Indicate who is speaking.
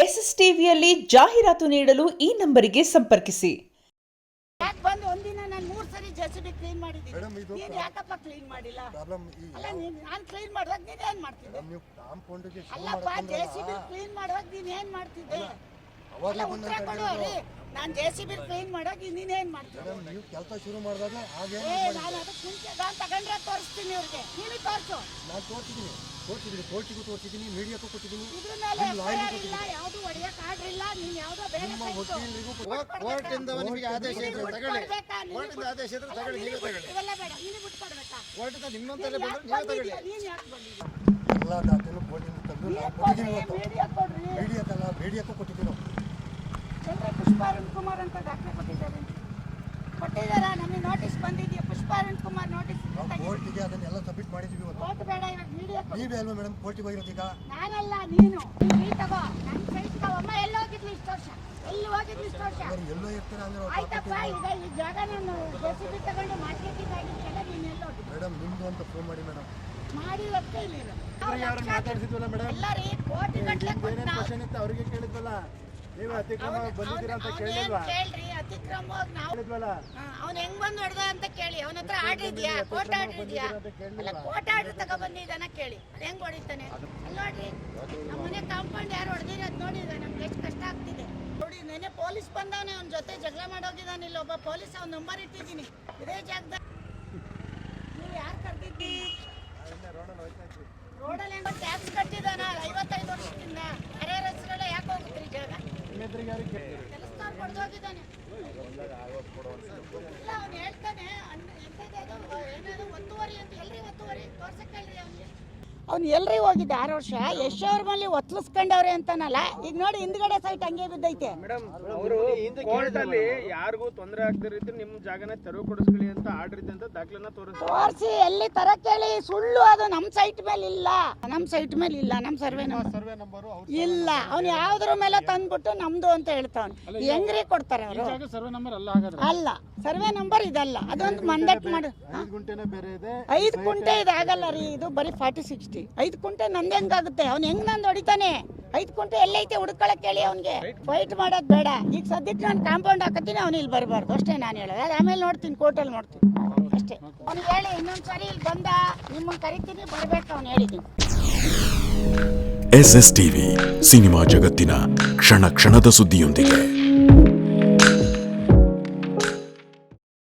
Speaker 1: S S ಟಿವಿಯಲ್ಲಿ ಜಾಹೀರಾತು ನೀಡಲು ಈ ನಂಬರಿಗೆ ಸಂಪರ್ಕಿಸಿ.
Speaker 2: ಯಾಕೆ ಬಂದು ಒಂದಿನ ನಾನು 3 ಸರಿ ಜೆಸಿಬಿ ಕ್ಲೀನ್ ಮಾಡಿದ್ದೀನಿ. ನೀನು ಯಾಕಪ್ಪ ಕ್ಲೀನ್ ಮಾಡಿಲ್ಲ? ಅಲ್ಲ ನಾನು ಕ್ಲೀನ್ ಮಾಡುವಾಗ ನೀನು ಏನು ಮಾಡ್ತಿದ್ದೆ? ಅಲ್ಲಪ್ಪ ಜೆಸಿಬಿ ಕ್ಲೀನ್ ಮಾಡುವಾಗ ನೀನು ಏನು ಮಾಡ್ತಿದ್ದೆ? ಅಲ್ಲ ಉತ್ತರ ಕೊಡು ರೀ. ನಾನು ಜೆಸಿಬಿ ಕ್ಲೀನ್ ಮಾಡುವಾಗ ನೀನು ಏನು ಮಾಡ್ತಿದ್ದೆ?
Speaker 3: ನೀವು ಕೆಲಸ ಶುರು ಮಾಡಿದಾಗ ಹಾಗೆ
Speaker 2: ನಾನು ಅದಕ್ಕೆ ಮುಂಚೆ ನಾನು ತಗೊಂಡ್ರೆ ತೋರಿಸ್ತೀನಿ ಅವ್ರಿಗೆ. ನೀನು ತೋರಿಸು.
Speaker 3: ನಾನು ತೋರಿಸಿದ್ದೀನಿ ಕೋರ್ಟಿಗೂ ತೋರಿಸಿದ್ದೀನಿ, ಮೀಡಿಯಾಕ್ಕೂ ಕೊಟ್ಟಿದ್ದೀನಿ.
Speaker 2: ಇದ್ರ ಮೇಲೆ ಇಲ್ಲ, ಯಾವುದು ಹೊಡೆಯಕ್ಕೆ ಆರ್ಡರ್ ಇಲ್ಲ. ನೀನು ಯಾವುದೋ ಬೇರೆ
Speaker 4: ಕೋರ್ಟಿಂದ ನಿಮಗೆ ಆದೇಶ ಇದ್ರೆ ತಗೊಳ್ಳಿ, ಕೋರ್ಟಿಂದ ಆದೇಶ ಇದ್ರೆ ತಗೊಳ್ಳಿ, ನೀವೇ ತಗೊಳ್ಳಿ.
Speaker 2: ಇವೆಲ್ಲ ಬೇಡ, ನೀನು ಬಿಟ್ಕೊಡ್ಬೇಕಾ?
Speaker 4: ಕೋರ್ಟಿಂದ ನಿಮ್ಮಂತಲ್ಲೇ ಬಂದ್ರೆ ನೀವೇ ತಗೊಳ್ಳಿ.
Speaker 2: ನೀನು ಯಾಕೆ ಬಂದಿಲ್ಲ?
Speaker 3: ಎಲ್ಲ ದಾಖಲೆ ಕೋರ್ಟಿಂದ ತಂದು ನಾನು ಕೊಟ್ಟಿದ್ದೀನಿ. ಇವತ್ತು ಮೀಡಿಯಾಕ್ಕೂ ಕೊಟ್ಟಿದ್ದೀನಿ.
Speaker 2: ಪುಷ್ಪಾರುಣ್ ಕುಮಾರ್ ಅಂತ ದಾಖಲೆ ಕೊಟ್ಟಿದ್ದಾರಾ? ನಮಗೆ ನೋಟಿಸ್ ಬಂದಿದೆಯಾ? ಪುಷ್ಪಾರುಣ್ ಕುಮಾರ್ ನೋಟಿಸ್
Speaker 3: ಕೋರ್ಟಿಗೆ ಅದನ್ನೆಲ್ಲ ಸಬ್ಮಿಟ್ ಮಾಡಿದ್ದೀವಿ. ಇವತ್ತು
Speaker 2: ಕೋರ್ಟ್ ಬೇಡ, ಇವಾಗ ಮೀಡಿಯಾ
Speaker 3: ನೀವೇ ಅಲ್ವಾ ಮೇಡಮ್ ಕೋರ್ಟಿಗೆ ಹೋಗಿರೋದು? ಈಗ
Speaker 2: ನಾನಲ್ಲ, ನೀನು ತಗೋ. ನನ್ನ ಸೈಟ್ ತಗೋಮ್ಮ. ಎಲ್ಲಿ ಹೋಗಿದ್ವಿ ಇಷ್ಟು ವರ್ಷ?
Speaker 3: ಎಲ್ಲೋ ಇರ್ತಾರೆ ಅಂದ್ರೆ
Speaker 2: ಆಯ್ತಪ್ಪ. ಈಗ ಈ ಜಾಗ ನಾನು ಜೆಸಿಬಿ ತಗೊಂಡು ಮಾರ್ಕೆಟಿಂಗ್ ಆಗಿದ್ದೆಲ್ಲ ನೀನು ಎಲ್ಲ ಹೋಗಿದ್ದೆ
Speaker 3: ಮೇಡಮ್ ನಿಮ್ದು ಅಂತ ಫೋನ್ ಮಾಡಿ ಮೇಡಮ್.
Speaker 2: ಮಾಡಿರೋಕ್ಕೆ ಇಲ್ಲ.
Speaker 4: ಮಾತಾಡ್ಸಿದ್ವಲ್ಲ ಮೇಡಮ್,
Speaker 2: ಎಲ್ಲ ರೀ ಕೋಟಿ ಗಟ್ಟಲೆ
Speaker 4: ಏನೇನು ಕ್ವಶನ್ ಇತ್ತು ಅವ್ರಿಗೆ ಕೇಳಿದ್ವಲ್ಲ. ನೀವು ಅತಿಕ್ರಮ ಬಂದಿದ್ದೀರಾ ಅಂತ ಕೇಳಿಲ್ವಾ?
Speaker 2: ಕೇಳ್ರಿ, ಅತಿಕ್ರಮವಾಗಿ ನಾವು ಅವ್ನು ಹೆಂಗ್ ಬಂದು ಹೊಡೆದ ಅಂತ ಕೇಳಿ. ಅವನ ಹತ್ರ ಆರ್ಡರ್ ಇದೆಯಾ? ಕೋರ್ಟ್ ಆರ್ಡರ್ ಇದೆಯಾ? ಅಲ್ಲ, ಕೋರ್ಟ್ ಆರ್ಡರ್ ತಗೊಬಂದಿದ್ದಾನ ಕೇಳಿ. ಅದು ಹೆಂಗ್ ಹೊಡಿತಾನೆ? ಅಲ್ಲಿ ನೋಡ್ರಿ, ನಮ್ಮ ಮನೆ ಕಾಂಪೌಂಡ್ ಯಾರು ಹೊಡೆದಿರೋದು ನೋಡಿದ. ನಮ್ಗೆ ಎಷ್ಟು ಕಷ್ಟ ಆಗ್ತಿದೆ ನೋಡಿ. ನೆನೆ ಪೊಲೀಸ್ ಬಂದವನೇ, ಅವ್ನ ಜೊತೆ ಜಗಳ ಮಾಡೋಗಿದ್ದಾನೆ. ಇಲ್ಲಿ ಒಬ್ಬ ಪೊಲೀಸ್ ಅವ್ನ ನಂಬರ್ ಇಟ್ಟಿದ್ದೀನಿ ಇದೇ ಜಾಗದಾಗ. ನೀವು ಯಾರು ಕರ್ದಿದ್ದೀನಿ? ರೋಡಲ್ಲಿ ಹೆಂಗ ಟ್ಯಾಕ್ಸ್ ಕಟ್ಟಿದಾನ 55 ವರ್ಷದಿಂದ. ಯಾರ್ಯಾರ ಹೆಸರೆಲ್ಲ ಯಾಕೆ ಹೋಗುತ್ತೆ ಈ ಜಾಗ? ಕೆಲಸದವ್ರು ಕೊಡ್ದೋಗಿದ್ದಾನೆ. ಇಲ್ಲ, ಅವ್ನು ಹೇಳ್ತಾನೆ ಏನಾದ್ರು ಒತ್ತುವರಿ ಅಂತ. ಎಲ್ರಿ ಒತ್ತುವರಿ ತೋರ್ಸಕ್ಕೆ ಹೇಳ್ರಿ ಅವ್ನಿಗೆ. ಅವ್ನು ಎಲ್ರಿ ಹೋಗಿದ್ದೆ 6 ವರ್ಷ. ಯಶೋರ್ ಮೇಲೆ ಒತ್ತಲಿಸ್ಕೊಂಡವ್ರೆ ಅಂತಾನಲ್ಲ. ಈಗ ನೋಡಿ ಹಿಂದ್ಗಡೆ ಸೈಟ್ ಹಂಗೆ ಬಿದ್ದೈತೆ.
Speaker 5: ಮೇಡಮ್, ಅವರು ಕೋರ್ಟ್ ಅಲ್ಲಿ ಯಾರಿಗೂ ತೊಂದರೆ ಆಗದಿರಿದ್ರೆ ನಿಮ್ಮ ಜಾಗನ ತೆರವು ಕೊಡಿಸ್ಕೊಳ್ಳಿ ಅಂತ ಆರ್ಡರ್ ಇದೆ ಅಂತ ದಾಖಲೆನ
Speaker 2: ತೋರಿಸಿ. ಎಲ್ಲಿ ತರ ಕೇಳಿ ಸುಳ್ಳು. ಅದು ನಮ್ಮ ಸೈಟ್ ಮೇಲೆ ಇಲ್ಲ, ನಮ್ಮ ಸೈಟ್ ಮೇಲೆ ಇಲ್ಲ, ನಮ್ಮ ಸರ್ವೆ ನಂಬರ್ ಇಲ್ಲ. ಅವ್ನು ಯಾವ್ದ್ರ ಮೇಲೆ ತಂದ್ಬಿಟ್ಟು ನಮ್ದು ಅಂತ ಹೇಳ್ತಾವ್ನು. ಹೆಂಗ್ರಿ ಕೊಡ್ತಾರೆ ಅವರು?
Speaker 4: ಸರ್ವೆ ನಂಬರ್
Speaker 2: ಅಲ್ಲ, ಸರ್ವೆ ನಂಬರ್ ಇದಲ್ಲ. ಅದೊಂದು ಮಂದಟ್ ಮಾಡು.
Speaker 4: 5 ಗುಂಟೆನೇ ಬೇರೆ ಇದೆ.
Speaker 2: 5 ಗುಂಟೆ ಇದಾಗಲ್ಲ ರೀ, ಇದು ಬರೀ 40-60. 5 ಗುಂಟೆ ನಂದು ಹೆಂಗಾಗುತ್ತೆ? ಅವ್ನು ಹೆಂಗ್ ನಂದು ಹೊಡಿತಾನೆ? 5 ಗುಂಟೆ ಎಲ್ಲೈತೆ ಹುಡ್ಕೊಳಕ್ ಹೇಳಿ ಅವ್ನಿಗೆ. ಫೈಟ್ ಮಾಡೋದು ಬೇಡ. ಈಗ ಸದ್ಯಕ್ಕೆ ನಾನು ಕಾಂಪೌಂಡ್ ಹಾಕತ್ತೀನಿ, ಅವ್ನು ಇಲ್ಲಿ ಬರಬಾರ್ದು ಅಷ್ಟೇ ನಾನು ಹೇಳೋದು. ಅದು ಆಮೇಲೆ ನೋಡ್ತೀನಿ, ಕೋರ್ಟಲ್ಲಿ ನೋಡ್ತೀನಿ ಅಷ್ಟೇ. ಅವ್ನು ಹೇಳಿ ಇನ್ನೊಂದ್ಸರಿ ಇಲ್ಲಿ ಬಂದ ನಿಮ್ಮನ್ನು ಕರಿತೀನಿ, ಬರ್ಬೇಕು ಅವ್ನು ಹೇಳಿದ್ದೀನಿ.
Speaker 6: ಎಸ್ಎಸ್ ಟಿವಿ ಸಿನಿಮಾ ಜಗತ್ತಿನ ಕ್ಷಣ ಕ್ಷಣದ ಸುದ್ದಿಯೊಂದಿಗೆ.